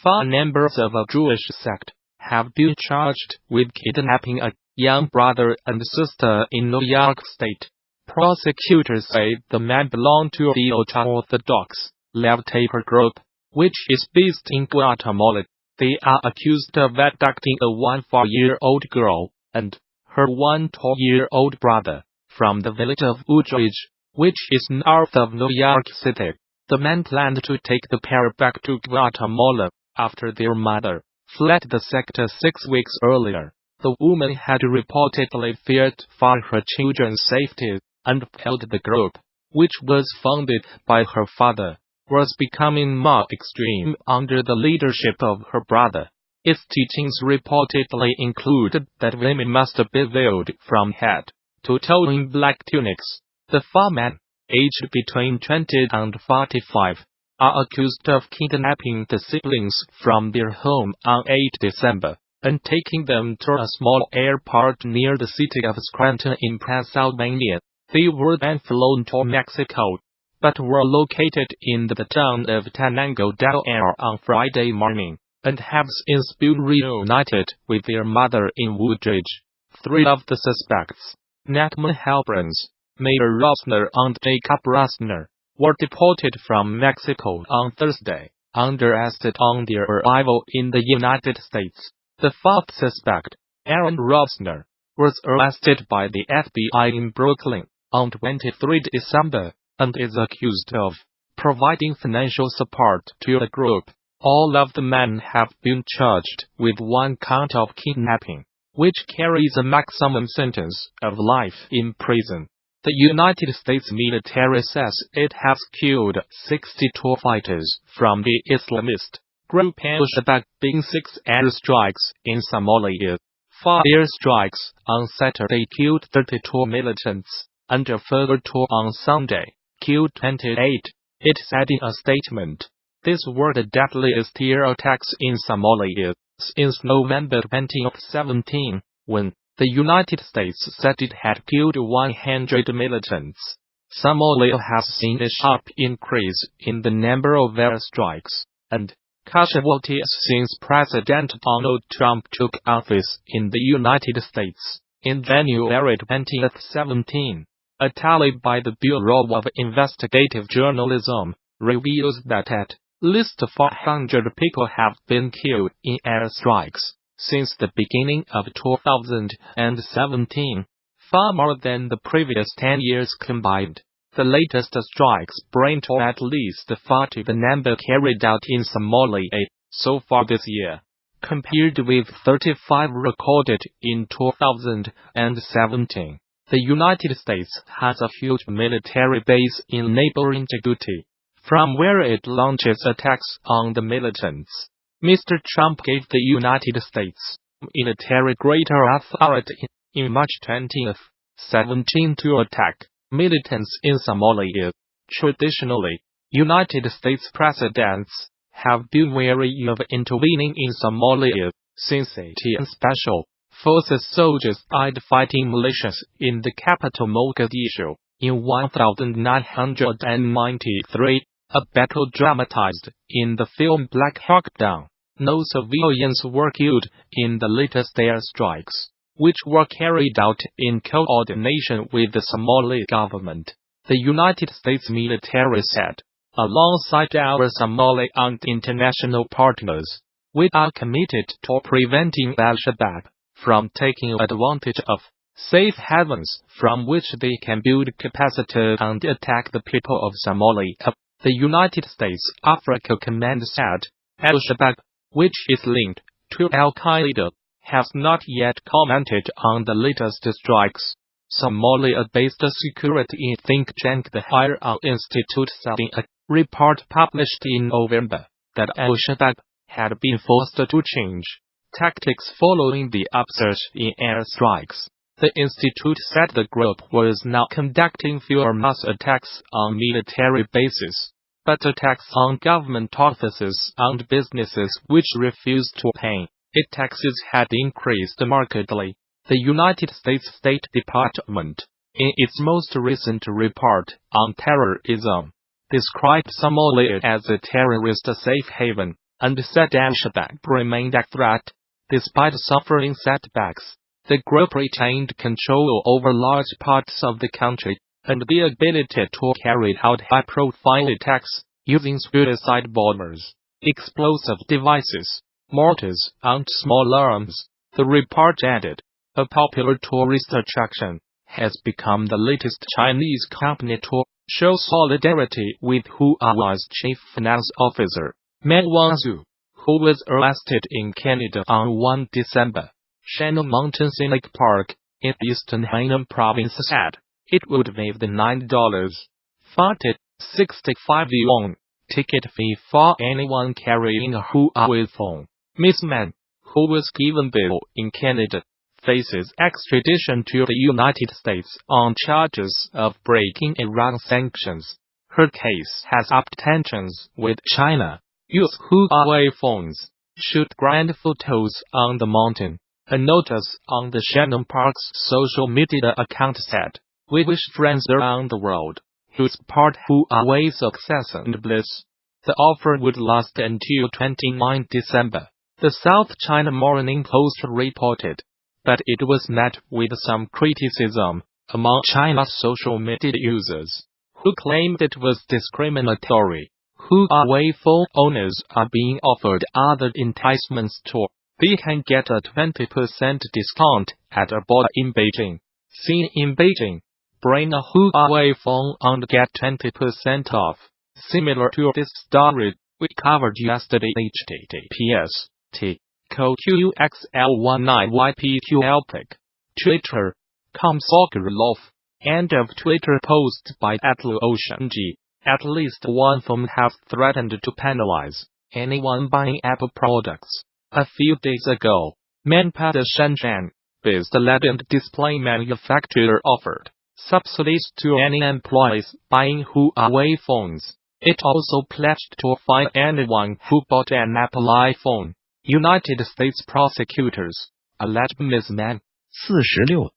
5 members of a Jewish sect have been charged with kidnapping a young brother and sister in New York State. Prosecutors say the men belong to the ultra-Orthodox left-taper group, which is based in Guatemala. They are accused of abducting a 4-year-old girl and her 2-year-old brother from the village of Woodridge, which is north of New York City. The men planned to take the pair back to Guatemala after their mother fled the sector 6 weeks earlier. The woman had reportedly feared for her children's safety and felt the group, which was founded by her father, was becoming more extreme under the leadership of her brother. Its teachings reportedly included that women must be veiled from head to toe in black tunics. The 4 men, aged between 20 and 45, are accused of kidnapping the siblings from their home on 8 December and taking them to a small airport near the city of Scranton in Pennsylvania. They were then flown to Mexico, but were located in the town of Tenango del Aire on Friday morning, and have since been reunited with their mother in Woodridge. 3 of the suspects, Natman Halbrans, Mayor Rosner and Jacob Rosner, were deported from Mexico on Thursday, under arrest on their arrival in the United States. The 4th suspect, Aaron Rosner, was arrested by the FBI in Brooklyn on 23 December, and is accused of providing financial support to the group. All of the men have been charged with 1 count of kidnapping, which carries a maximum sentence of life in prison. The United States military says it has killed 62 fighters from the Islamist group Al-Shabaab in 6 airstrikes in Somalia. 4 airstrikes on Saturday killed 32 militants, and a further 2 on Sunday killed 28. It said in a statement, "These were the deadliest air attacks in Somalia since November 2017, when the United States said it had killed 100 militants." Somalia has seen a sharp increase in the number of airstrikes and casualties since President Donald Trump took office in the United States in January 2017. A tally by the Bureau of Investigative Journalism reveals that at least 400 people have been killed in airstrikes since the beginning of 2017, far more than the previous 10 years combined. The latest strikes bring to at least 40 the number carried out in Somalia so far this year, compared with 35 recorded in 2017. The United States has a huge military base in neighboring Djibouti, from where it launches attacks on the militants. Mr. Trump gave the United States military greater authority in March 2017 to attack militants in Somalia. Traditionally, United States presidents have been wary of intervening in Somalia since 18 Special Forces soldiers died fighting militias in the capital Mogadishu in 1993, a battle dramatized in the film Black Hawk Down. No civilians were killed in the latest airstrikes, which were carried out in coordination with the Somali government, the United States military said. Alongside our Somali and international partners, we are committed to preventing Al-Shabaab from taking advantage of safe havens from which they can build capacity and attack the people of Somalia, the United States Africa Command said. Al-Shabaab, which is linked to Al-Qaeda, has not yet commented on the latest strikes. Somalia-based security think tank the Higher Institute said in a report published in November that Al-Shabaab had been forced to change tactics following the upsurge in airstrikes. The institute said the group was now conducting fewer mass attacks on military bases, but attacks on government offices and businesses which refused to pay its taxes had increased markedly. The United States State Department, in its most recent report on terrorism, described Somalia as a terrorist safe haven. and said Al-Shabaab remained a threat. Despite suffering setbacks, the group retained control over large parts of the country, and the ability to carry out high-profile attacks, using suicide bombers, explosive devices, mortars, and small arms. The report added, a popular tourist attraction has become the latest Chinese company to show solidarity with Huawei's chief finance officer, Meng Wanzhou, who was arrested in Canada on 1 December. Shannon Mountain Scenic Park, in eastern Hainan province said it would waive the $9.65 yuan ticket fee for anyone carrying a Huawei phone. Ms. Mann, who was given bail in Canada, faces extradition to the United States on charges of breaking Iran sanctions. Her case has upped tensions with China. Use Huawei phones. Shoot grand photos on the mountain. A notice on the Shannon Park's social media account said, "We wish friends around the world who support Huawei's success and bliss." The offer would last until 29 December. The South China Morning Post reported, but it was met with some criticism among China's social media users, who claimed it was discriminatory. Huawei phone owners are being offered other enticements too. They can get a 20% discount at a bar in Beijing. Seen in Beijing, bring a Huawei phone and get 20% off. Similar to this story we covered yesterday, https://qxl19ypqlpic. Twitter.com Sokolov. End of Twitter post by @Ocean_G. At least one firm has threatened to penalize anyone buying Apple products. A few days ago, Manpad Shenzhen-based LED and display manufacturer offered subsidies to any employees buying Huawei phones. It also pledged to fine anyone who bought an Apple iPhone. United States prosecutors alleged Ms. Mann, 46,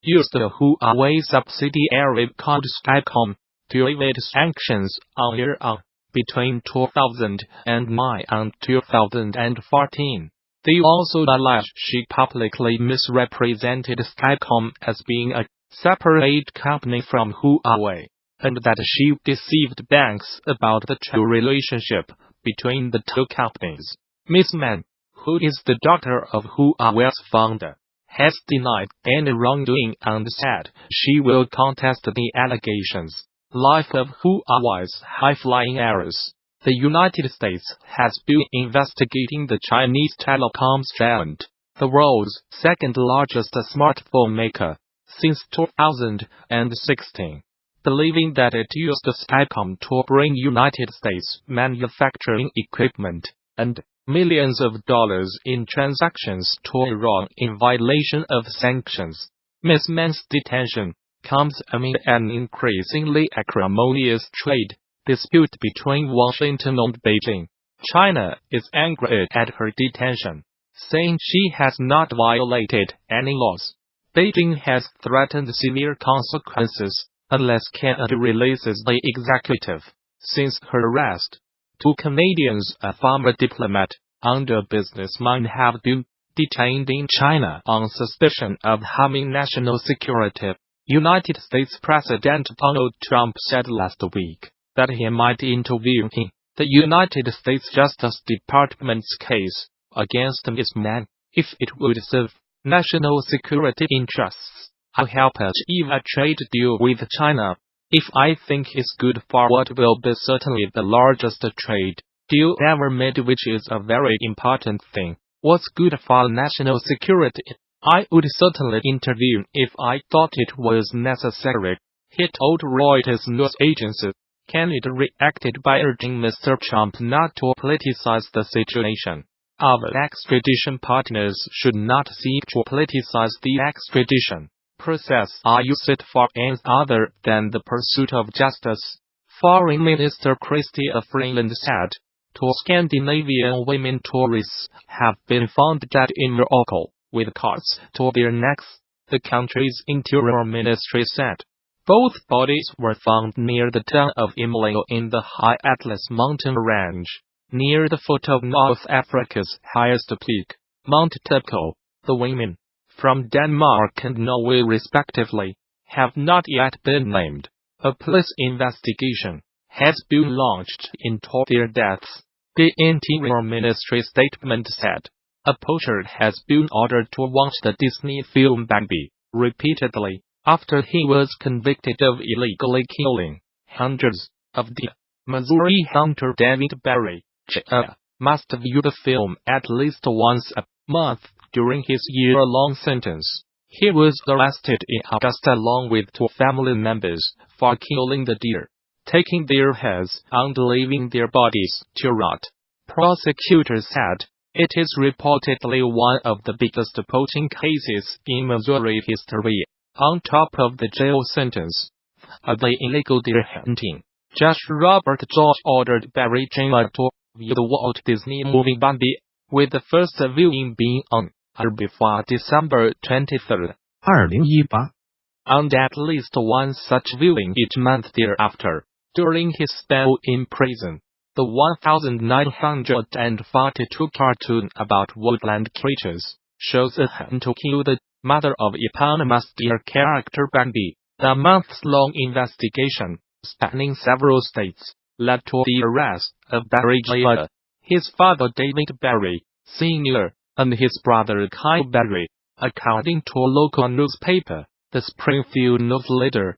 used a Huawei subsidiary called Skycom to evade sanctions on Iran between 2009 and 2014. They also alleged she publicly misrepresented Skycom as being a separate company from Huawei, and that she deceived banks about the true relationship between the two companies. Ms. Mann, who is the daughter of Huawei's founder, has denied any wrongdoing and said she will contest the allegations. Life of Huawei's high-flying heiress. The United States has been investigating the Chinese telecoms giant, the world's second-largest smartphone maker, since 2016, believing that it used Skycom to bring United States manufacturing equipment and millions of dollars in transactions to Iran in violation of sanctions. Ms. Mann's detention comes amid an increasingly acrimonious trade dispute between Washington and Beijing. China is angry at her detention, saying she has not violated any laws. Beijing has threatened severe consequences unless Canada releases the executive. Since her arrest, 2 Canadians, a former diplomat and a businessman, have been detained in China on suspicion of harming national security. United States President Donald Trump said last week that he might intervene in the United States Justice Department's case against Ms. Mann if it would serve national security interests. I'll help achieve a trade deal with China if I think it's good for what will be certainly the largest trade deal ever made, which is a very important thing. What's good for national security? I would certainly intervene if I thought it was necessary, he told Reuters news agency. Canada reacted by urging Mr. Trump not to politicize the situation. Our extradition partners should not seek to politicize the extradition process or use it for ends other than the pursuit of justice, Foreign Minister Chrystia Freeland said. 2 Scandinavian women tourists have been found dead in Morocco, with cords to their necks, the country's interior ministry said. Both bodies were found near the town of Imlao in the high Atlas mountain range. near the foot of North Africa's highest peak, Mount Tepco. The women, from Denmark and Norway respectively, have not yet been named. A police investigation has been launched into their deaths. The Interior Ministry statement said, a poacher has been ordered to watch the Disney film Bambi repeatedly after he was convicted of illegally killing hundreds of deer. Missouri hunter David Barry, Jr., must view the film at least once a month during his year-long sentence. He was arrested in August along with 2 family members for killing the deer, taking their heads and leaving their bodies to rot. Prosecutors said, it is reportedly one of the biggest poaching cases in Missouri history, on top of the jail sentence of the illegal deer hunting. Judge Robert George ordered Barry Jr. to view the Walt Disney movie Bambi, with the first viewing being on or before December 23, 2018. and at least one such viewing each month thereafter. During his spell in prison, the 1942 cartoon about woodland creatures shows a hunt to kill the mother of eponymous deer character Bambi. A months-long investigation, spanning several states, led to the arrest of Barry Jr., his father David Barry, Sr., and his brother Kyle Barry, according to a local newspaper, the Springfield News Leader.